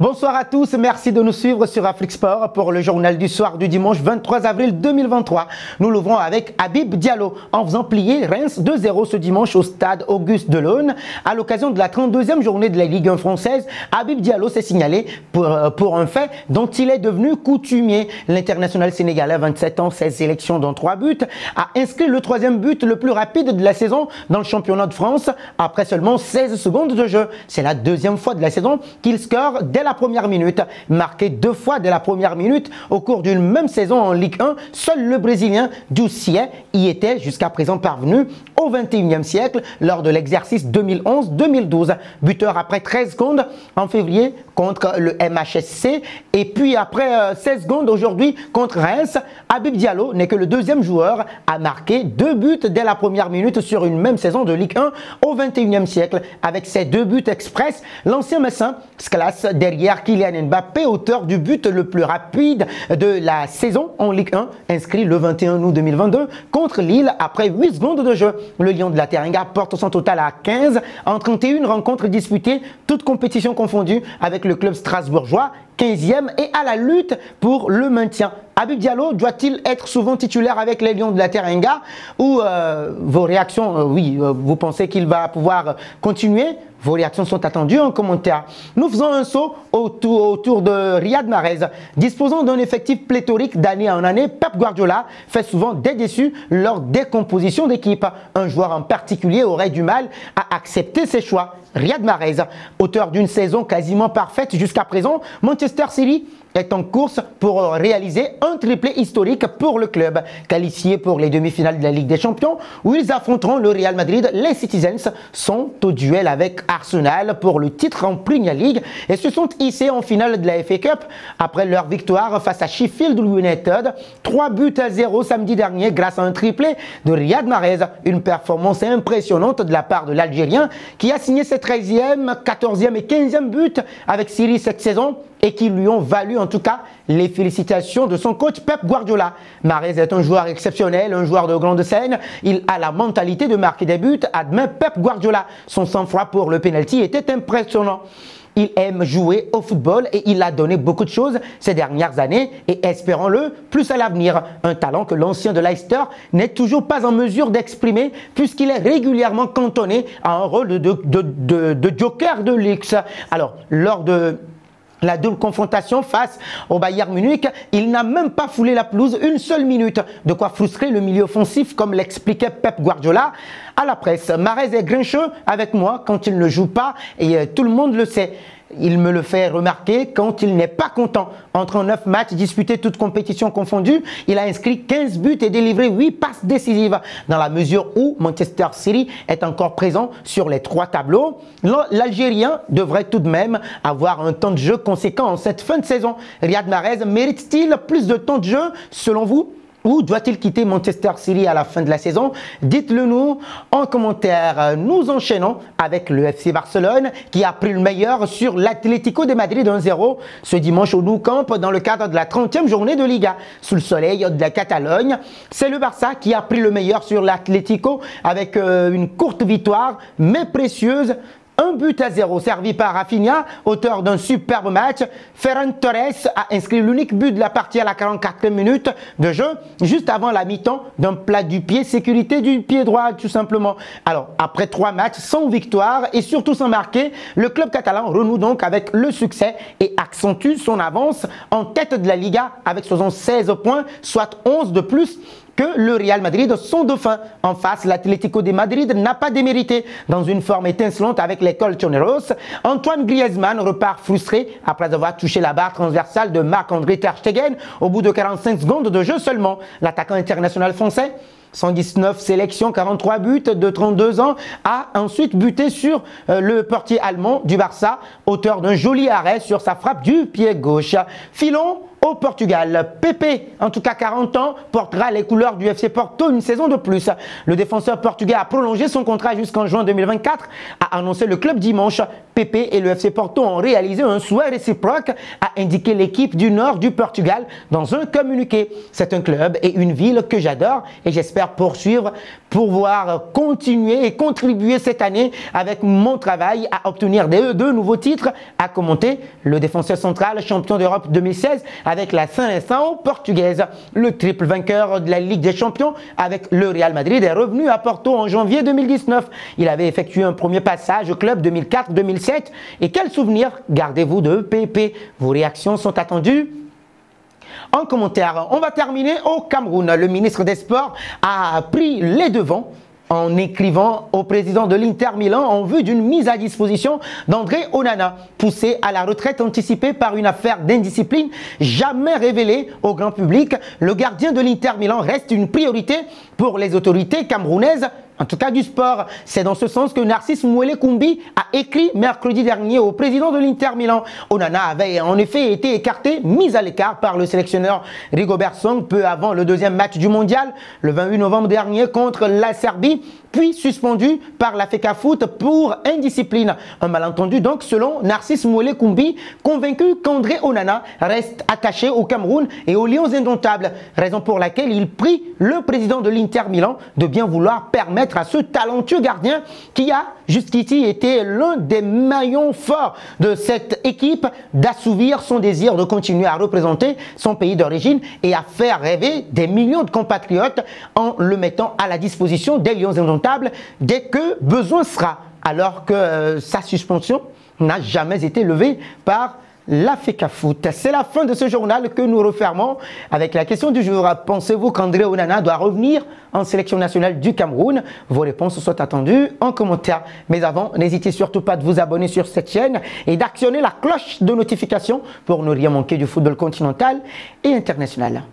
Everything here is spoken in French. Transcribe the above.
Bonsoir à tous, merci de nous suivre sur Afrique Sport pour le journal du soir du dimanche 23 avril 2023. Nous l'ouvrons avec Habib Diallo en faisant plier Reims 2-0 ce dimanche au stade Auguste Delaune. À l'occasion de la 32e journée de la Ligue 1 française, Habib Diallo s'est signalé pour un fait dont il est devenu coutumier. L'international sénégalais, 27 ans, 16 sélections dont 3 buts, a inscrit le troisième but le plus rapide de la saison dans le championnat de France après seulement 16 secondes de jeu. C'est la deuxième fois de la saison qu'il score dès la première minute. Marqué 2 fois dès la première minute au cours d'une même saison en Ligue 1, seul le Brésilien Doucier y était jusqu'à présent parvenu au XXIe siècle lors de l'exercice 2011-2012. Buteur après 13 secondes en février contre le MHSC et puis après 16 secondes aujourd'hui contre Reims. Habib Diallo n'est que le deuxième joueur à marquer 2 buts dès la première minute sur une même saison de Ligue 1 au XXIe siècle. Avec ses 2 buts express, l'ancien Messin se classe derrière Kylian Mbappé, auteur du but le plus rapide de la saison en Ligue 1, inscrit le 21 août 2022 contre Lille après 8 secondes de jeu. Le Lion de la Teranga porte son total à 15 en 31 rencontres disputées, toutes compétitions confondues, avec le club strasbourgeois 15e et à la lutte pour le maintien. Habib Diallo doit-il être souvent titulaire avec les Lions de la Teranga ou vos réactions, vous pensez qu'il va pouvoir continuer? Vos réactions sont attendues en commentaire. Nous faisons un saut autour de Riyad Mahrez. Disposant d'un effectif pléthorique d'année en année, Pep Guardiola fait souvent des déçus lors des compositions d'équipe. Un joueur en particulier aurait du mal à accepter ses choix. Riyad Mahrez, auteur d'une saison quasiment parfaite jusqu'à présent, Manchester City est en course pour réaliser un triplé historique pour le club. Qualifié pour les demi-finales de la Ligue des Champions, où ils affronteront le Real Madrid, les Citizens sont au duel avec Arsenal pour le titre en Premier League et se sont hissés en finale de la FA Cup après leur victoire face à Sheffield United. 3-0 samedi dernier grâce à un triplé de Riyad Mahrez. Une performance impressionnante de la part de l'Algérien qui a signé ses 13e, 14e et 15e buts avec Syrie cette saison et qui lui ont valu en tout cas les félicitations de son coach Pep Guardiola. Mahrez est un joueur exceptionnel, un joueur de grande scène. Il a la mentalité de marquer des buts, admet Pep Guardiola. Son sang-froid pour le penalty était impressionnant. Il aime jouer au football et il a donné beaucoup de choses ces dernières années et espérons-le plus à l'avenir. Un talent que l'ancien de Leicester n'est toujours pas en mesure d'exprimer puisqu'il est régulièrement cantonné à un rôle de joker de luxe. Alors, lors de la double confrontation face au Bayern Munich, il n'a même pas foulé la pelouse une seule minute. De quoi frustrer le milieu offensif comme l'expliquait Pep Guardiola à la presse. Mahrez est grincheux avec moi quand il ne joue pas et tout le monde le sait. Il me le fait remarquer quand il n'est pas content. Entre 9 matchs disputés, toutes compétitions confondues, il a inscrit 15 buts et délivré 8 passes décisives. Dans la mesure où Manchester City est encore présent sur les 3 tableaux, l'Algérien devrait tout de même avoir un temps de jeu conséquent en cette fin de saison. Riyad Mahrez mérite-t-il plus de temps de jeu selon vous ? Ou doit-il quitter Manchester City à la fin de la saison? Dites-le nous en commentaire. Nous enchaînons avec le FC Barcelone qui a pris le meilleur sur l'Atlético de Madrid 1-0 ce dimanche au Nou Camp dans le cadre de la 30e journée de Liga. Sous le soleil de la Catalogne, c'est le Barça qui a pris le meilleur sur l'Atlético avec une courte victoire mais précieuse. 1-0 servi par Rafinha, auteur d'un superbe match. Ferran Torres a inscrit l'unique but de la partie à la 44e minute de jeu, juste avant la mi-temps d'un plat du pied, sécurité du pied droit tout simplement. Alors, après 3 matchs sans victoire et surtout sans marquer, le club catalan renoue donc avec le succès et accentue son avance en tête de la Liga avec 76 points, soit 11 de plus que le Real Madrid, son dauphin. En face, l'Atlético de Madrid n'a pas démérité. Dans une forme étincelante avec les Colchoneros, Antoine Griezmann repart frustré après avoir touché la barre transversale de Marc-André Ter Stegen au bout de 45 secondes de jeu seulement. L'attaquant international français, 119 sélections, 43 buts de 32 ans, a ensuite buté sur le portier allemand du Barça, auteur d'un joli arrêt sur sa frappe du pied gauche. Filons au Portugal. Pepe, en tout cas 40 ans, portera les couleurs du FC Porto une saison de plus. Le défenseur portugais a prolongé son contrat jusqu'en juin 2024, a annoncé le club dimanche. Pepe et le FC Porto ont réalisé un souhait réciproque, a indiqué l'équipe du nord du Portugal dans un communiqué. C'est un club et une ville que j'adore et j'espère poursuivre pouvoir continuer et contribuer cette année avec mon travail à obtenir deux nouveaux titres, à commenter le défenseur central champion d'Europe 2016 avec la Seleção portugaise. Le triple vainqueur de la Ligue des Champions avec le Real Madrid est revenu à Porto en janvier 2019. Il avait effectué un premier passage au club 2004-2007. Et quel souvenir gardez-vous de PP? Vos réactions sont attendues en commentaire. On va terminer au Cameroun. Le ministre des Sports a pris les devants en écrivant au président de l'Inter Milan en vue d'une mise à disposition d'André Onana, poussé à la retraite anticipée par une affaire d'indiscipline jamais révélée au grand public. Le gardien de l'Inter Milan reste une priorité pour les autorités camerounaises, en tout cas du sport. C'est dans ce sens que Narcisse Mouele Koumbi a écrit mercredi dernier au président de l'Inter Milan. Onana avait en effet été écarté, mis à l'écart par le sélectionneur Rigobert Song peu avant le deuxième match du mondial, le 28 novembre dernier contre la Serbie, puis suspendu par la FECAFOOT pour indiscipline. Un malentendu donc selon Narcisse Mouele Koumbi, convaincu qu'André Onana reste attaché au Cameroun et aux Lions indomptables, raison pour laquelle il prie le président de l'Inter Milan de bien vouloir permettre à ce talentueux gardien qui a jusqu'ici été l'un des maillons forts de cette équipe d'assouvir son désir de continuer à représenter son pays d'origine et à faire rêver des millions de compatriotes en le mettant à la disposition des Lions indomptables dès que besoin sera, alors que sa suspension n'a jamais été levée par la FECAFOOT. C'est la fin de ce journal que nous refermons avec la question du jour. Pensez-vous qu'André Onana doit revenir en sélection nationale du Cameroun? Vos réponses sont attendues en commentaire. Mais avant, n'hésitez surtout pas de vous abonner sur cette chaîne et d'actionner la cloche de notification pour ne rien manquer du football continental et international.